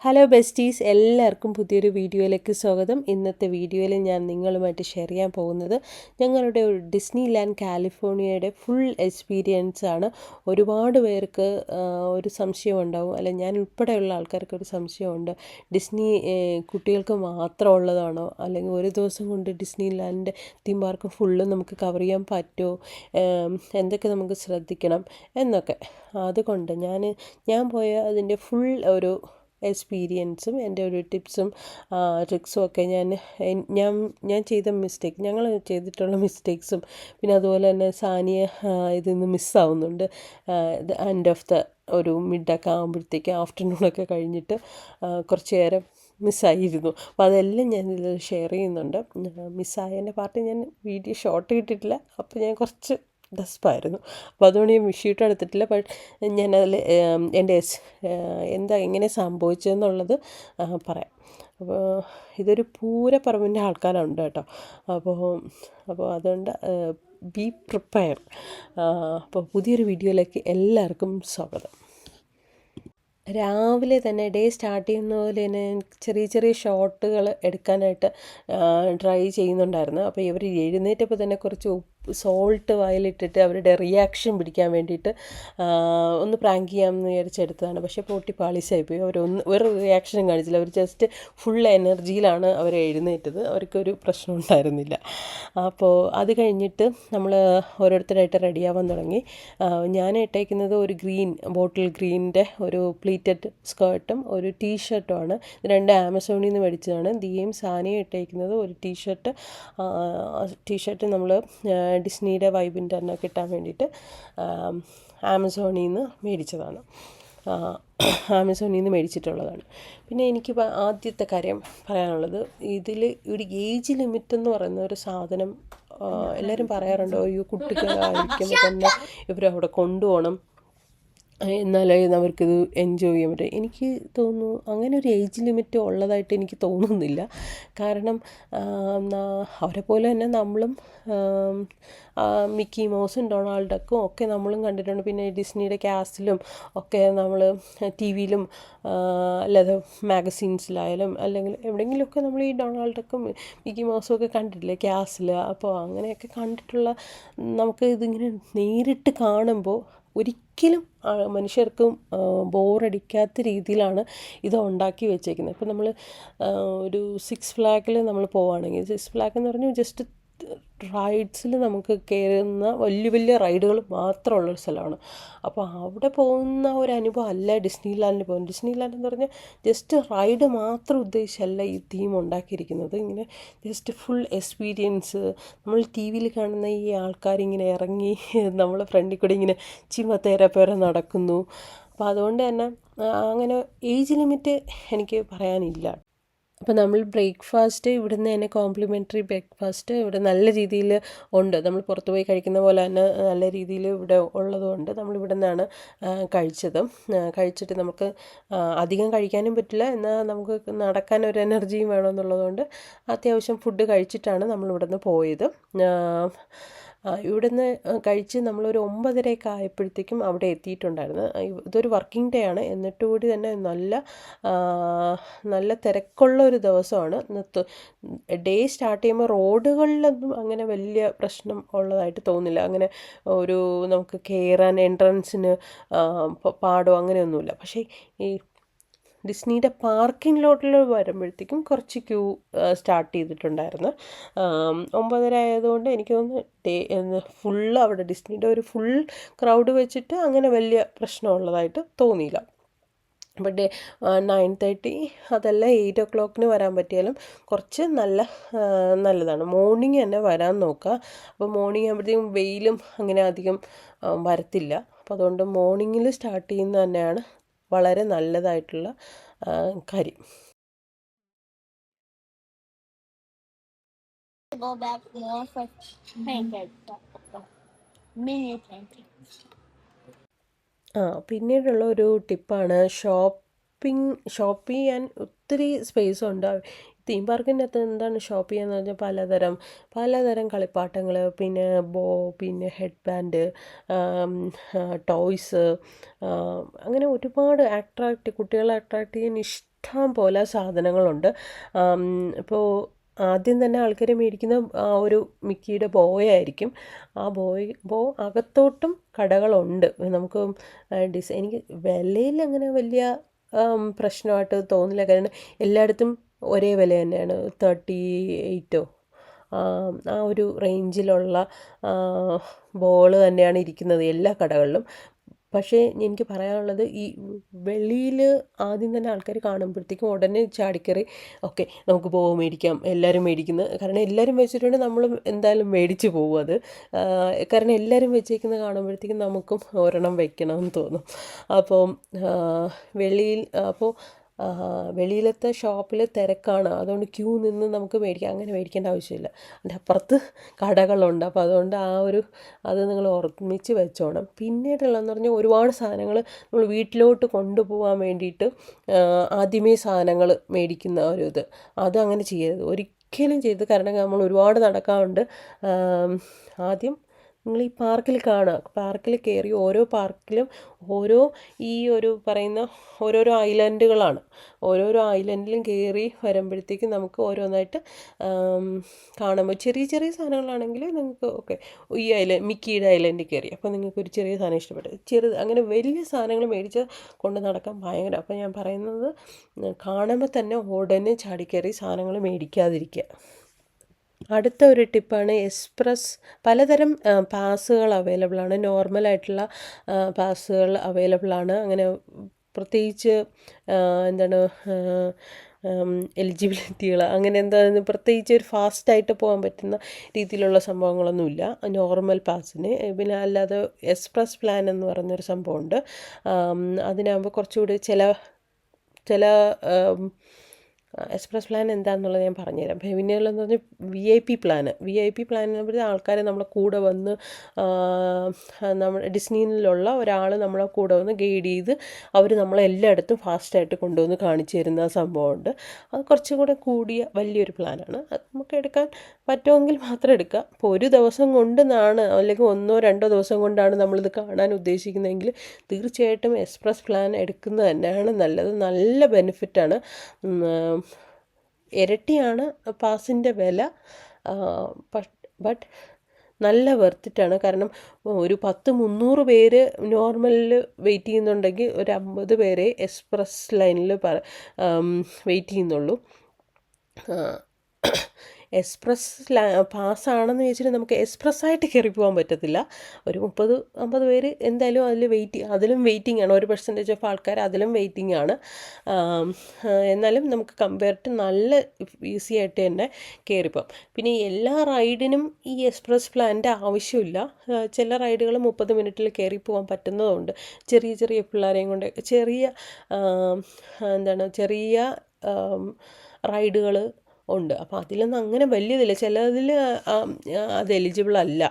Hello besties, എല്ലാവർക്കും പുതിയൊരു വീഡിയോയിലേക്ക് സ്വാഗതം. ഇന്നത്തെ വീഡിയോയിൽ ഞാൻ നിങ്ങളുമായിട്ട് ഷെയർ ചെയ്യാൻ പോകുന്നത് ഞങ്ങളുടെ ഒരു ഡിസ്നി ലാൻഡ് കാലിഫോർണിയയുടെ ഫുൾ എക്സ്പീരിയൻസ് ആണ്. ഒരുപാട് പേർക്ക് ഒരു സംശയം ഉണ്ടാവും, അല്ല ഞാൻ ഉൾപ്പെടെയുള്ള ആൾക്കാർക്ക് ഒരു സംശയമുണ്ട്, ഡിസ്നി കുട്ടികൾക്ക് മാത്രമുള്ളതാണോ, അല്ലെങ്കിൽ ഒരു ദിവസം കൊണ്ട് Disney land theme park full നമുക്ക് കവർ ചെയ്യാൻ പറ്റുമോ, എന്തൊക്കെ നമുക്ക് ശ്രദ്ധിക്കണം എന്നൊക്കെ. അതുകൊണ്ട് ഞാൻ പോയ അതിൻ്റെ ഫുൾ ഒരു എക്സ്പീരിയൻസും എൻ്റെ ഒരു ടിപ്സും ട്രിക്സും ഒക്കെ ഞാൻ ചെയ്ത ഞങ്ങൾ ചെയ്തിട്ടുള്ള മിസ്റ്റേക്സും, പിന്നെ അതുപോലെ തന്നെ സാനിയ ഇതിൽ നിന്ന് മിസ്സാവുന്നുണ്ട്. എൻഡ് ഓഫ് ദ ഒരു മിഡൊക്കെ ആകുമ്പോഴത്തേക്ക് ആഫ്റ്റർനൂണൊക്കെ കഴിഞ്ഞിട്ട് കുറച്ച് നേരം മിസ്സായിരുന്നു. അപ്പോൾ അതെല്ലാം ഞാൻ ഇതിൽ ഷെയർ ചെയ്യുന്നുണ്ട്. മിസ്സായതിൻ്റെ പാർട്ട് ഞാൻ വീഡിയോ ഷോർട്ട് കിട്ടിയിട്ടില്ല, അപ്പോൾ ഞാൻ കുറച്ച് ഡസ്പായിരുന്നു. അപ്പോൾ അതുകൊണ്ട് ഞാൻ വിഷീട്ട് എടുത്തിട്ടില്ല. ഞാനതിൽ എൻ്റെ എങ്ങനെ സംഭവിച്ചതെന്നുള്ളത് പറയാം. അപ്പോൾ ഇതൊരു പൂരപ്പറമ്പിൻ്റെ ആൾക്കാരുണ്ട് കേട്ടോ. അപ്പോൾ അതുകൊണ്ട് ബി പ്രിപ്പയർ. അപ്പോൾ പുതിയൊരു വീഡിയോയിലേക്ക് എല്ലാവർക്കും സ്വാഗതം. രാവിലെ തന്നെ ഡേ സ്റ്റാർട്ട് ചെയ്യുന്ന പോലെ തന്നെ ചെറിയ ചെറിയ ഷോട്ടുകൾ എടുക്കാനായിട്ട് ട്രൈ ചെയ്യുന്നുണ്ടായിരുന്നു. അപ്പോൾ ഇവർ എഴുന്നേറ്റപ്പോൾ തന്നെ കുറച്ച് സോൾട്ട് വായിലിട്ടിട്ട് അവരുടെ റിയാക്ഷൻ പിടിക്കാൻ വേണ്ടിയിട്ട് ഒന്ന് പ്രാങ്ക് ചെയ്യാമെന്ന് വിചാരിച്ചെടുത്തതാണ്. പക്ഷേ പാളിസായിപ്പോയി. ഒരു റിയാക്ഷനും കാണിച്ചില്ല. അവർ ജസ്റ്റ് ഫുൾ എനർജിയിലാണ് അവർ എഴുന്നേറ്റത്. അവർക്കൊരു പ്രശ്നം ഉണ്ടായിരുന്നില്ല. അപ്പോൾ അത് കഴിഞ്ഞിട്ട് നമ്മൾ ഓരോരുത്തരായിട്ട് റെഡിയാവാൻ തുടങ്ങി. ഞാൻ ഇട്ടേക്കുന്നത് ഒരു ബോട്ടിൽ ഗ്രീനിൻ്റെ ഒരു പ്ലീറ്റഡ് സ്കേർട്ടും ഒരു ടീഷർട്ടുമാണ്. ഇത് രണ്ട് ആമസോണിൽ നിന്ന് മേടിച്ചതാണ്. ദിയയും സാനിയും ഇട്ടേക്കുന്നത് ഒരു ടീഷർട്ട് നമ്മൾ ഡിസ്നിയുടെ വൈബിൻ്റെ തന്നെ കിട്ടാൻ വേണ്ടിയിട്ട് ആമസോണിൽ നിന്ന് മേടിച്ചിട്ടുള്ളതാണ്. പിന്നെ എനിക്ക് ആദ്യത്തെ കാര്യം പറയാനുള്ളത്, ഇതിൽ ഒരു ഏജ് ലിമിറ്റ് എന്ന് പറയുന്ന ഒരു സാധനം എല്ലാവരും പറയാറുണ്ട്. അയ്യോ, കുട്ടികളായിരിക്കുമ്പോൾ തന്നെ ഇവരവിടെ കൊണ്ടുപോകണം, എന്നാലേ അവർക്കിത് എൻജോയ് ചെയ്യാൻ പറ്റും. എനിക്ക് തോന്നുന്നു അങ്ങനെ ഒരു ഏജ് ലിമിറ്റ് ഉള്ളതായിട്ട് എനിക്ക് തോന്നുന്നില്ല. കാരണം അവരെ പോലെ തന്നെ നമ്മളും മിക്കി മൗസും ഡൊണാൾഡ് ഡക്കും ഒക്കെ നമ്മളും കണ്ടിട്ടുണ്ട്. പിന്നെ ഡിസ്നിയുടെ കാസ്റ്റിലും ഒക്കെ നമ്മൾ ടി വിയിലും അല്ലാതെ മാഗസീൻസിലായാലും അല്ലെങ്കിൽ എവിടെയെങ്കിലുമൊക്കെ നമ്മൾ ഈ ഡൊണാൾഡ് ഡക്കും മിക്കി മൗസും ഒക്കെ കണ്ടിട്ടില്ലേ കാസ്റ്റിൽ. അപ്പോൾ അങ്ങനെയൊക്കെ കണ്ടിട്ടുള്ള നമുക്ക് ഇതിങ്ങനെ നേരിട്ട് കാണുമ്പോൾ ഒരിക്കലും മനുഷ്യർക്കും ബോറടിക്കാത്ത രീതിയിലാണ് ഇത് ഉണ്ടാക്കി വെച്ചേക്കുന്നത്. ഇപ്പോൾ നമ്മൾ ഒരു സിക്സ് ഫ്ലാഗിൽ നമ്മൾ പോവുകയാണെങ്കിൽ, സിക്സ് ഫ്ലാഗ് എന്ന് പറഞ്ഞാൽ ജസ്റ്റ് റൈഡ്സിൽ നമുക്ക് കയറുന്ന വലിയ വലിയ റൈഡുകൾ മാത്രമുള്ളൊരു സ്ഥലമാണ്. അപ്പോൾ അവിടെ പോകുന്ന ഒരു അനുഭവം അല്ല ഡിസ്നി ലാൻഡിൽ പോകുന്നത്. ഡിസ്നി ലാൻഡ് എന്ന് പറഞ്ഞാൽ ജസ്റ്റ് റൈഡ് മാത്രം ഉദ്ദേശിച്ചല്ല ഈ തീം ഉണ്ടാക്കിയിരിക്കുന്നത്. ഇങ്ങനെ ജസ്റ്റ് ഫുൾ എക്സ്പീരിയൻസ്, നമ്മൾ ടി വിയിൽ കാണുന്ന ഈ ആൾക്കാരിങ്ങനെ ഇറങ്ങി നമ്മളെ ഫ്രണ്ടിൽ കൂടെ ഇങ്ങനെ ചിമ്മത്തേരപ്പേരെ നടക്കുന്നു. അപ്പോൾ അതുകൊണ്ട് തന്നെ അങ്ങനെ ഏജ് ലിമിറ്റ് എനിക്ക് പറയാനില്ല. അപ്പോൾ നമ്മൾ ബ്രേക്ക്ഫാസ്റ്റ് ഇവിടുന്ന് തന്നെ കോംപ്ലിമെൻ്ററി ബ്രേക്ക്ഫാസ്റ്റ് ഇവിടെ നല്ല രീതിയിൽ ഉണ്ട്. നമ്മൾ പുറത്ത് പോയി കഴിക്കുന്ന പോലെ തന്നെ നല്ല രീതിയിൽ ഇവിടെ ഉള്ളതുകൊണ്ട് നമ്മൾ ഇവിടെ നിന്നാണ് കഴിച്ചിട്ട് നമുക്ക് അധികം കഴിക്കാനും പറ്റില്ല, എന്നാൽ നമുക്ക് നടക്കാൻ ഒരു എനർജിയും വേണമെന്നുള്ളതുകൊണ്ട് അത്യാവശ്യം ഫുഡ് കഴിച്ചിട്ടാണ് നമ്മൾ ഇവിടെ നിന്ന് പോയത്. ഇവിടുന്ന് കഴിച്ച് നമ്മളൊരു 9:30 ആയപ്പോഴത്തേക്കും അവിടെ എത്തിയിട്ടുണ്ടായിരുന്നു. ഇതൊരു വർക്കിംഗ് ഡേ ആണ്, എന്നിട്ട് കൂടി തന്നെ നല്ല തിരക്കുള്ള ഒരു ദിവസമാണ്. ഡേ സ്റ്റാർട്ട് ചെയ്യുമ്പോൾ റോഡുകളിലൊന്നും അങ്ങനെ വലിയ പ്രശ്നം ഉള്ളതായിട്ട് തോന്നില്ല. അങ്ങനെ നമുക്ക് കയറാൻ എൻട്രൻസിന് പാടോ അങ്ങനെയൊന്നുമില്ല. പക്ഷേ ഈ ഡിസ്നിയുടെ പാർക്കിംഗ് ലോട്ടിൽ വരുമ്പോഴത്തേക്കും കുറച്ച് ക്യൂ സ്റ്റാർട്ട് ചെയ്തിട്ടുണ്ടായിരുന്നു. 9:30 ആയതുകൊണ്ട് എനിക്ക് തോന്നുന്നു ഫുള്ള് അവിടെ ഡിസ്നിയുടെ ഒരു ഫുൾ ക്രൗഡ് വെച്ചിട്ട് അങ്ങനെ വലിയ പ്രശ്നമുള്ളതായിട്ട് തോന്നിയില്ല. അപ്പോൾ 9:30 അതല്ല 8 o'clock വരാൻ പറ്റിയാലും കുറച്ച് നല്ലതാണ്. മോർണിംഗ് തന്നെ വരാൻ നോക്കുക. അപ്പോൾ മോർണിംഗ് ആകുമ്പോഴത്തേക്കും വെയിലും അങ്ങനെ അധികം വരത്തില്ല. അപ്പോൾ അതുകൊണ്ട് മോർണിംഗിൽ സ്റ്റാർട്ട് ചെയ്യുന്നത് തന്നെയാണ് വളരെ നല്ലതായിട്ടുള്ള കാര്യം. പിന്നീടുള്ള ഒരു ടിപ്പാണ് ഷോപ്പ് ചെയ്യാൻ ഒത്തിരി സ്പേസ് ഉണ്ട്. തീം പാർക്കിൻ്റെ അകത്ത് എന്താണ് ഷോപ്പ് ചെയ്യാന്ന് പറഞ്ഞാൽ പലതരം കളിപ്പാട്ടങ്ങൾ, പിന്നെ ഹെഡ് ബാൻഡ്, ടോയ്സ്, അങ്ങനെ ഒരുപാട് കുട്ടികളെ അട്രാക്റ്റ് ചെയ്യാൻ ഇഷ്ടം പോലെ സാധനങ്ങളുണ്ട്. ഇപ്പോൾ ആദ്യം തന്നെ ആൾക്കാർ മേടിക്കുന്ന ഒരു മിക്കിയുടെ ബോയായിരിക്കും. ആ ബോ അകത്തോട്ടും കടകളുണ്ട്. നമുക്ക് എനിക്ക് വിലയിൽ അങ്ങനെ വലിയ പ്രശ്നമായിട്ട് തോന്നില്ല. കാരണം എല്ലായിടത്തും ഒരേ വില തന്നെയാണ്. 38 ആ ഒരു റേഞ്ചിലുള്ള ബോൾ തന്നെയാണ് ഇരിക്കുന്നത് എല്ലാ കടകളിലും. പക്ഷേ എനിക്ക് പറയാനുള്ളത്, ഈ വെളിയിൽ ആദ്യം തന്നെ ആൾക്കാർ കാണുമ്പോഴത്തേക്കും ഉടനെ ചാടിക്കറി ഓക്കെ നമുക്ക് പോകാൻ മേടിക്കാം, എല്ലാവരും മേടിക്കുന്നത്. കാരണം എല്ലാവരും വെച്ചിട്ടുണ്ടെങ്കിൽ നമ്മളും എന്തായാലും മേടിച്ച് പോകും അത്. കാരണം എല്ലാവരും വെച്ചേക്കുന്നത് കാണുമ്പോഴത്തേക്കും നമുക്കും ഒരെണ്ണം വെക്കണമെന്ന് തോന്നും. അപ്പോൾ വെളിയിൽ അപ്പോൾ വെളിയിലത്തെ ഷോപ്പിൽ തിരക്കാണ്, അതുകൊണ്ട് ക്യൂ നിന്ന് നമുക്ക് മേടിക്കാം. അങ്ങനെ മേടിക്കേണ്ട ആവശ്യമില്ല. അതിൻ്റെ അപ്പുറത്ത് കടകളുണ്ട്. അപ്പോൾ അതുകൊണ്ട് അത് നിങ്ങൾ ഓർമ്മിച്ച് വെച്ചോണം. പിന്നീടുള്ളതെന്ന് പറഞ്ഞാൽ ഒരുപാട് സാധനങ്ങൾ നമ്മൾ വീട്ടിലോട്ട് കൊണ്ടുപോകാൻ വേണ്ടിയിട്ട് ആദ്യമേ സാധനങ്ങൾ മേടിക്കുന്ന ഒരു ഇത്, അതങ്ങനെ ചെയ്യരുത്, ഒരിക്കലും ചെയ്യരുത്. കാരണം നമ്മൾ ഒരുപാട് നടക്കാറുണ്ട്. ആദ്യം നിങ്ങൾ ഈ പാർക്കിൽ കാണുക, പാർക്കിൽ കയറി ഓരോ പാർക്കിലും ഈ ഒരു പറയുന്ന ഓരോരോ ഐലൻഡുകളാണ്. ഓരോരോ ഐലൻഡിലും കയറി വരുമ്പോഴത്തേക്കും നമുക്ക് ഓരോന്നായിട്ട് കാണുമ്പോൾ ചെറിയ ചെറിയ സാധനങ്ങളാണെങ്കിൽ നിങ്ങൾക്ക് ഓക്കെ, ഈ മിക്കിയുടെ ഐലൻഡിൽ കയറി അപ്പോൾ നിങ്ങൾക്ക് ഒരു ചെറിയ സാധനം ഇഷ്ടപ്പെട്ടു, അങ്ങനെ വലിയ സാധനങ്ങൾ മേടിച്ച് കൊണ്ട് നടക്കാൻ ഭയങ്കര. അപ്പോൾ ഞാൻ പറയുന്നത്, കാണുമ്പോൾ തന്നെ ഉടനെ ചാടിക്കയറി സാധനങ്ങൾ മേടിക്കാതിരിക്കുക. അടുത്ത ഒരു ടിപ്പാണ് എക്സ്പ്രസ്. പലതരം പാസുകൾ അവൈലബിളാണ്. നോർമലായിട്ടുള്ള പാസുകൾ അവൈലബിളാണ്. അങ്ങനെ പ്രത്യേകിച്ച് എന്താണ് എലിജിബിലിറ്റികൾ അങ്ങനെ എന്താണെന്ന് പ്രത്യേകിച്ച് ഒരു ഫാസ്റ്റായിട്ട് പോകാൻ പറ്റുന്ന രീതിയിലുള്ള സംഭവങ്ങളൊന്നുമില്ല നോർമൽ പാസിന്. പിന്നെ അല്ലാതെ എക്സ്പ്രസ് പ്ലാൻ എന്ന് പറയുന്നൊരു സംഭവമുണ്ട്. അതിനാകുമ്പോൾ കുറച്ചുകൂടി ചില എക്സ്പ്രസ് പ്ലാൻ എന്താണെന്നുള്ളത് ഞാൻ പറഞ്ഞുതരാം. പിന്നെയുള്ളതെന്ന് പറഞ്ഞാൽ VIP പ്ലാന് എന്ന് പറയുമ്പോൾ ആൾക്കാരെ നമ്മളെ കൂടെ വന്ന് നമ്മുടെ ഡിസ്നിയിലുള്ള ഒരാൾ നമ്മളെ കൂടെ വന്ന് ഗൈഡ് ചെയ്ത് അവർ നമ്മളെല്ലായിടത്തും ഫാസ്റ്റായിട്ട് കൊണ്ടുവന്ന് കാണിച്ചു തരുന്ന സംഭവമുണ്ട്. അത് കുറച്ചും കൂടെ കൂടിയ വലിയൊരു പ്ലാനാണ്. അത് നമുക്ക് എടുക്കാൻ പറ്റുമെങ്കിൽ മാത്രം എടുക്കുക. ഇപ്പോൾ ഒരു ദിവസം കൊണ്ടാണ് അല്ലെങ്കിൽ 1-2 ദിവസം കൊണ്ടാണ് നമ്മളിത് കാണാൻ ഉദ്ദേശിക്കുന്നതെങ്കിൽ തീർച്ചയായിട്ടും എക്സ്പ്രസ് പ്ലാൻ എടുക്കുന്നത് തന്നെയാണ് നല്ലത്. നല്ല ബെനിഫിറ്റാണ്. ഇരട്ടിയാണ് പാസിൻ്റെ വില, ബട്ട് നല്ല വെർത്തിട്ടാണ്. കാരണം ഒരു 10-300 പേര് നോർമലിൽ വെയിറ്റ് ചെയ്യുന്നുണ്ടെങ്കിൽ ഒരു 50 പേരെ എക്സ്പ്രസ് ലൈനിൽ വെയിറ്റ് ചെയ്യുന്നുള്ളൂ. എക്സ്പ്രസ് പാസ്സാണെന്ന് ചോദിച്ചിട്ട് നമുക്ക് എക്സ്പ്രസ്സായിട്ട് കയറി പോകാൻ പറ്റത്തില്ല. ഒരു 30-50 പേര് എന്തായാലും അതിലും വെയിറ്റിംഗ് ആണ്. 1% ഓഫ് ആൾക്കാർ അതിലും വെയിറ്റിംഗ് ആണ്. എന്നാലും നമുക്ക് കമ്പയർ ടു നല്ല ഈസി ആയിട്ട് തന്നെ കയറിപ്പോകാം. പിന്നെ എല്ലാ റൈഡിനും ഈ എക്സ്പ്രസ് പ്ലാനിൻ്റെ ആവശ്യമില്ല. ചില റൈഡുകൾ 30 മിനിറ്റിൽ കയറി പോകാൻ പറ്റുന്നതുണ്ട്. ചെറിയ പിള്ളേരെയും കൊണ്ട് ചെറിയ റൈഡുകൾ ഉണ്ട്. അപ്പോൾ അതിലൊന്നും അങ്ങനെ വലിയതില്ല. ചിലതിൽ അത് എലിജിബിൾ അല്ല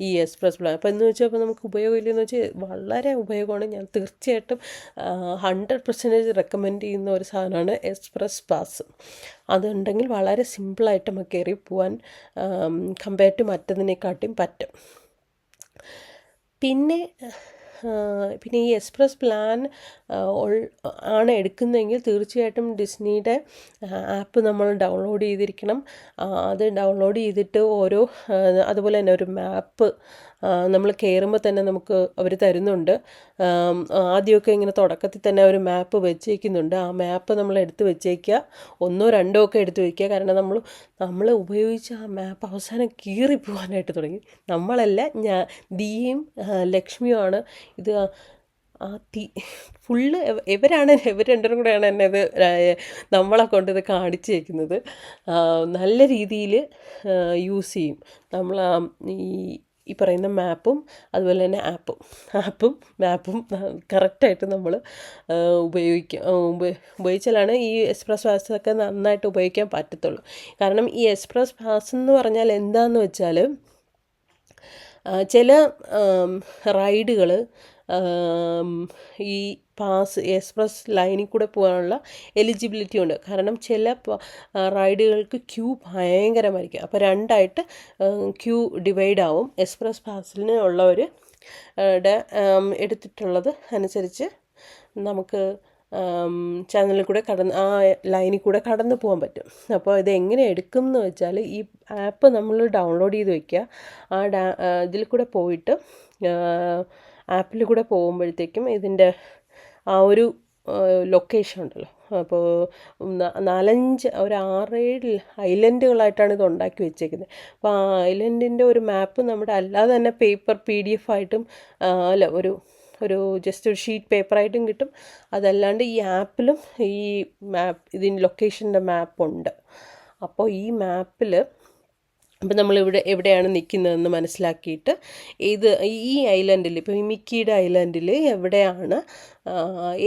ഈ എക്സ്പ്രസ് പ്ലാൻ. അപ്പോൾ എന്ന് വെച്ചാൽ അപ്പോൾ നമുക്ക് ഉപയോഗമില്ലെന്ന് വെച്ചാൽ വളരെ ഉപയോഗമാണ്. ഞാൻ തീർച്ചയായിട്ടും 100% റെക്കമെൻഡ് ചെയ്യുന്ന ഒരു സാധനമാണ് എക്സ്പ്രസ് പാസ്. അതുണ്ടെങ്കിൽ വളരെ സിമ്പിളായിട്ട് നമുക്ക് കയറി പോകാൻ കമ്പയർ ടു മറ്റതിനെക്കാട്ടും പറ്റും. പിന്നെ ഈ എക്സ്പ്രസ് പ്ലാൻ ആണ് എടുക്കുന്നതെങ്കിൽ തീർച്ചയായിട്ടും ഡിസ്നിയുടെ ആപ്പ് നമ്മൾ ഡൗൺലോഡ് ചെയ്തിരിക്കണം. അത് ഡൗൺലോഡ് ചെയ്തിട്ട് അതുപോലെ തന്നെ ഒരു മാപ്പ് നമ്മൾ കയറുമ്പോൾ തന്നെ നമുക്ക് അവർ തരുന്നുണ്ട്. ആദ്യമൊക്കെ ഇങ്ങനെ തുടക്കത്തിൽ തന്നെ ഒരു മാപ്പ് വെച്ചേക്കുന്നുണ്ട്. ആ മാപ്പ് നമ്മൾ എടുത്ത് വെച്ചേക്കുക. 1-2 ഒക്കെ എടുത്ത് വയ്ക്കുക. കാരണം നമ്മൾ ഉപയോഗിച്ച് ആ മാപ്പ് അവസാനം കീറിപ്പോകാനായിട്ട് തുടങ്ങി. നമ്മളല്ല, ദിയയും ലക്ഷ്മിയുമാണ് ഇത് ഫുള്ള് ഇവർ രണ്ടുപേരും കൂടെയാണ് എന്നെ ഇത് നമ്മളെ കൊണ്ടിത് കാണിച്ചേക്കുന്നത്. നല്ല രീതിയിൽ യൂസ് ചെയ്യും നമ്മൾ ഈ പറയുന്ന മാപ്പും അതുപോലെ തന്നെ ആപ്പും മാപ്പും കറക്റ്റായിട്ട് നമ്മൾ ഉപയോഗിച്ചാലാണ് ഈ എക്സ്പ്രസ് പാസ്സൊക്കെ നന്നായിട്ട് ഉപയോഗിക്കാൻ പറ്റത്തുള്ളൂ. കാരണം ഈ എക്സ്പ്രസ് പാസ് എന്ന് പറഞ്ഞാൽ എന്താണെന്ന് വെച്ചാൽ ചില റൈഡുകൾ ഈ എക്സ്പ്രസ് ലൈനിൽ കൂടെ പോകാനുള്ള എലിജിബിലിറ്റി ഉണ്ട്. കാരണം ചില റൈഡുകൾക്ക് ക്യൂ ഭയങ്കരമായിരിക്കും. അപ്പോൾ 2ആയിട്ട് ക്യൂ ഡിവൈഡ് ആവും. എക്സ്പ്രസ് പാസിന് ഉള്ളവർ എടുത്തിട്ടുള്ളത് അനുസരിച്ച് നമുക്ക് ചാനലിൽ കൂടെ ആ ലൈനിൽ കൂടെ കടന്നു പോകാൻ പറ്റും. അപ്പോൾ ഇത് എങ്ങനെ എടുക്കും എന്ന് വെച്ചാൽ ഈ ആപ്പ് നമ്മൾ ഡൗൺലോഡ് ചെയ്ത് വയ്ക്കുക. ഇതിൽ കൂടെ പോയിട്ട് ആപ്പിൽ കൂടെ പോകുമ്പോഴത്തേക്കും ഇതിൻ്റെ ആ ഒരു ലൊക്കേഷൻ ഉണ്ടല്ലോ, അപ്പോൾ 4-5 ഒരു 6-7 ഐലൻഡുകളായിട്ടാണ് ഇത് ഉണ്ടാക്കി വെച്ചേക്കുന്നത്. അപ്പോൾ ആ ഐലൻഡിൻ്റെ ഒരു മാപ്പ് നമ്മുടെ അല്ലാതെ തന്നെ പേപ്പർ PDF ആയിട്ടും അല്ല ഒരു ജസ്റ്റ് ഒരു ഷീറ്റ് പേപ്പറായിട്ടും കിട്ടും. അതല്ലാണ്ട് ഈ ആപ്പിലും ഈ ഇതിൻ്റെ ലൊക്കേഷൻ്റെ മാപ്പുണ്ട്. അപ്പോൾ ഈ മാപ്പിൽ അപ്പോൾ നമ്മളിവിടെ എവിടെയാണ് നിൽക്കുന്നതെന്ന് മനസ്സിലാക്കിയിട്ട് ഈ ഐലൻഡിൽ ഇപ്പോൾ ഈ മിക്കിയുടെ ഐലൻഡിൽ എവിടെയാണ്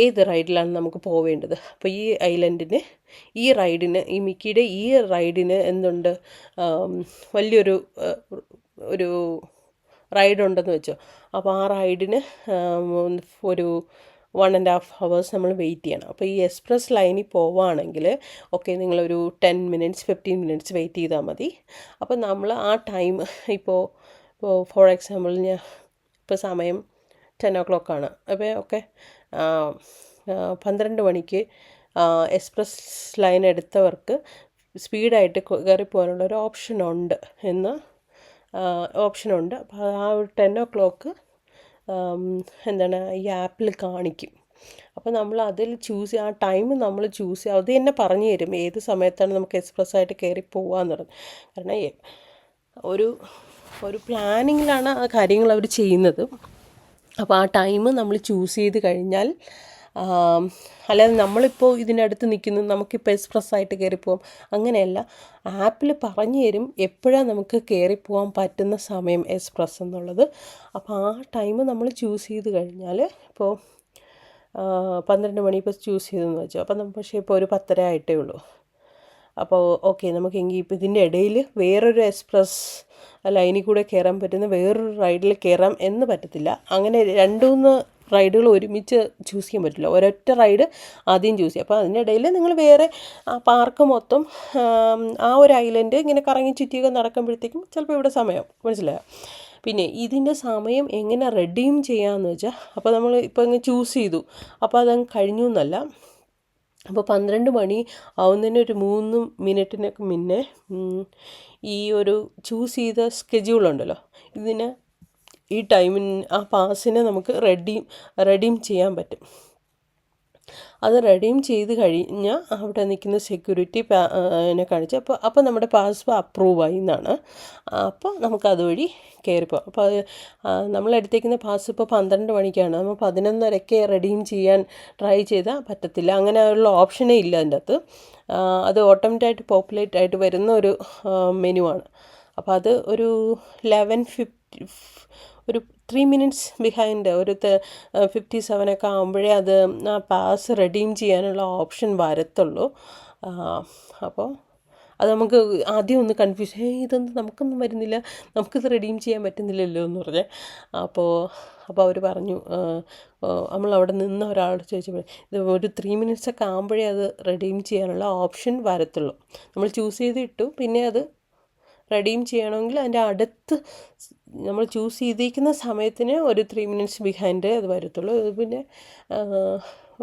ഏത് റൈഡിലാണ് നമുക്ക് പോവേണ്ടത്. അപ്പോൾ ഈ ഐലൻഡിന് ഈ മിക്കിയുടെ ഈ റൈഡിന് എന്തുണ്ട്, വലിയൊരു റൈഡുണ്ടെന്ന് വെച്ചോ. അപ്പോൾ ആ റൈഡിന് ഒരു 1.5 hours നമ്മൾ വെയിറ്റ് ചെയ്യണം. അപ്പോൾ ഈ എക്സ്പ്രസ് ലൈനിൽ പോവുകയാണെങ്കിൽ നിങ്ങളൊരു 10 minutes 15 minutes വെയിറ്റ് ചെയ്താൽ മതി. അപ്പോൾ നമ്മൾ ആ ടൈം ഇപ്പോൾ ഫോർ എക്സാമ്പിൾ ഇപ്പോൾ സമയം 10 o'clock ആണ്. അപ്പോൾ 12 മണിക്ക് എക്സ്പ്രസ് ലൈൻ എടുത്തവർക്ക് സ്പീഡായിട്ട് കയറി പോകാനുള്ള ഒരു ഓപ്ഷനുണ്ട്. അപ്പോൾ ആ ഒരു 10 o'clock ഈ ആപ്പിൽ കാണിക്കും. അപ്പോൾ നമ്മൾ അതിൽ ആ ടൈം നമ്മൾ ചൂസ് ചെയ്യുക. അത് തന്നെ പറഞ്ഞു തരും ഏത് സമയത്താണ് നമുക്ക് എക്സ്പ്രസ്സായിട്ട് കയറി പോകാമെന്നുള്ളത്. കാരണം ഒരു പ്ലാനിങ്ങിലാണ് ആ കാര്യങ്ങൾ അവർ ചെയ്യുന്നത്. അപ്പോൾ ആ ടൈം നമ്മൾ ചൂസ് ചെയ്ത് കഴിഞ്ഞാൽ, അല്ലാതെ നമ്മളിപ്പോൾ ഇതിനടുത്ത് നിൽക്കുന്നു നമുക്കിപ്പോൾ എക്സ്പ്രസ്സായിട്ട് കയറിപ്പോകാം അങ്ങനെയല്ല. ആപ്പിൽ പറഞ്ഞു തരും എപ്പോഴാണ് നമുക്ക് കയറിപ്പോകാൻ പറ്റുന്ന സമയം എക്സ്പ്രസ് എന്നുള്ളത്. അപ്പോൾ ആ ടൈം നമ്മൾ ചൂസ് ചെയ്ത് കഴിഞ്ഞാൽ, ഇപ്പോൾ 12 മണി ഇപ്പോൾ ചൂസ് ചെയ്തെന്ന് വെച്ചോ. അപ്പം പക്ഷേ ഇപ്പോൾ ഒരു 10:30 ആയിട്ടേ ഉള്ളൂ. അപ്പോൾ നമുക്കെങ്കിൽ ഇപ്പോൾ ഇതിൻ്റെ ഇടയിൽ വേറൊരു എക്സ്പ്രസ് ലൈനിൽ കൂടെ കയറാൻ പറ്റുന്ന വേറൊരു റൈഡിൽ കയറാം എന്ന് പറ്റത്തില്ല. അങ്ങനെ 2-3 റൈഡുകൾ ഒരുമിച്ച് ചൂസ് ചെയ്യാൻ പറ്റില്ല. ഒരൊറ്റ റൈഡ് ആദ്യം ചൂസ് ചെയ്യും. അപ്പോൾ അതിനിടയിൽ നിങ്ങൾ വേറെ പാർക്ക് മൊത്തം ആ ഒരു ഐലൻഡ് ഇങ്ങനെ കറങ്ങി ചുറ്റിയൊക്കെ നടക്കുമ്പോഴത്തേക്കും ചിലപ്പോൾ ഇവിടെ സമയം മനസ്സിലായോ. പിന്നെ ഇതിൻ്റെ സമയം എങ്ങനെ റെഡീം ചെയ്യാമെന്ന് വെച്ചാൽ, അപ്പോൾ നമ്മൾ ഇപ്പോൾ ഇങ്ങനെ ചൂസ് ചെയ്തു, അപ്പോൾ അതങ്ങ് കഴിഞ്ഞു എന്നല്ല. അപ്പോൾ 12 മണി ആവുന്നതിന് ഒരു 3 മിനിറ്റിനൊക്കെ മുന്നേ ഈ ഒരു ചൂസ് ചെയ്ത സ്കെഡ്യൂളുണ്ടല്ലോ, ഈ ടൈമിന് ആ പാസിനെ നമുക്ക് റെഡീം ചെയ്യാൻ പറ്റും. അത് റെഡീം ചെയ്ത് കഴിഞ്ഞാൽ അവിടെ നിൽക്കുന്ന സെക്യൂരിറ്റി കാണിച്ച് അപ്പോൾ നമ്മുടെ പാസ് അപ്രൂവായി എന്നാണ്. അപ്പോൾ നമുക്കതുവഴി കയറിപ്പോകാം. അപ്പോൾ നമ്മളെടുത്തേക്കുന്ന പാസ് ഇപ്പോൾ 12 മണിക്കാണ്. നമ്മൾ 11:30 റെഡീം ചെയ്യാൻ ട്രൈ ചെയ്താൽ പറ്റത്തില്ല. അങ്ങനെയുള്ള ഓപ്ഷനേ ഇല്ല അതിൻ്റെ അകത്ത്. അത് ഓട്ടോമാറ്റിക്കായിട്ട് പോപ്പുലേറ്റ് ആയിട്ട് വരുന്ന ഒരു മെനുവാണ്. അപ്പോൾ അത് ഒരു 11:50 ഒരു 3 minutes ബിഹൈൻഡ്, ഒരു 57 ആകുമ്പോഴേ അത് ആ പാസ് റെഡീം ചെയ്യാനുള്ള ഓപ്ഷൻ വരത്തുള്ളൂ. അപ്പോൾ അത് നമുക്ക് ആദ്യം ഒന്ന് കൺഫ്യൂഷൻ, ഇതൊന്നും നമുക്കൊന്നും വരുന്നില്ല, നമുക്കിത് റെഡീം ചെയ്യാൻ പറ്റുന്നില്ലല്ലോ എന്ന് പറഞ്ഞേ. അപ്പോൾ അവർ പറഞ്ഞു, നമ്മളവിടെ നിന്ന് ഒരാളോട് ചോദിച്ചപ്പോൾ ഇത് ഒരു 3 minutes ആകുമ്പോഴേ അത് റെഡീം ചെയ്യാനുള്ള ഓപ്ഷൻ വരത്തുള്ളൂ. നമ്മൾ ചൂസ് ചെയ്തിട്ടു, പിന്നെ അത് റെഡീം ചെയ്യണമെങ്കിൽ അതിൻ്റെ അടുത്ത് നമ്മൾ ചൂസ് ചെയ്തിരിക്കുന്ന സമയത്തിന് ഒരു 3 minutes ബിഹൈൻഡ് അത് വരത്തുള്ളൂ. പിന്നെ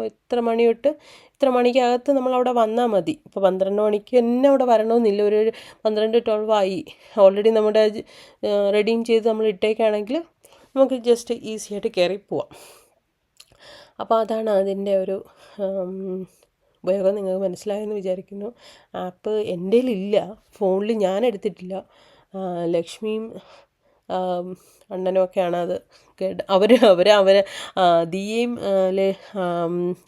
ഇത്ര മണി തൊട്ട് ഇത്ര മണിക്കകത്ത് നമ്മളവിടെ വന്നാൽ മതി. ഇപ്പോൾ 12 മണിക്ക് തന്നെ അവിടെ വരണമെന്നില്ല. ഒരു 12-12 ആയി ഓൾറെഡി നമ്മുടെ റെഡീം ചെയ്ത് നമ്മൾ ഇട്ടേക്കാണെങ്കിൽ നമുക്ക് ജസ്റ്റ് ഈസി ആയിട്ട് കയറി പോവാം. അപ്പോൾ അതാണ് അതിൻ്റെ ഒരു ഉപയോഗം. നിങ്ങൾക്ക് മനസ്സിലായെന്ന് വിചാരിക്കുന്നു. ആപ്പ് എൻ്റെ കയ്യിലില്ല, ഫോണിൽ ഞാൻ എടുത്തിട്ടില്ല. ലക്ഷ്മിയും അണ്ണനും ഒക്കെയാണ് അത് അവരെ ദിയയും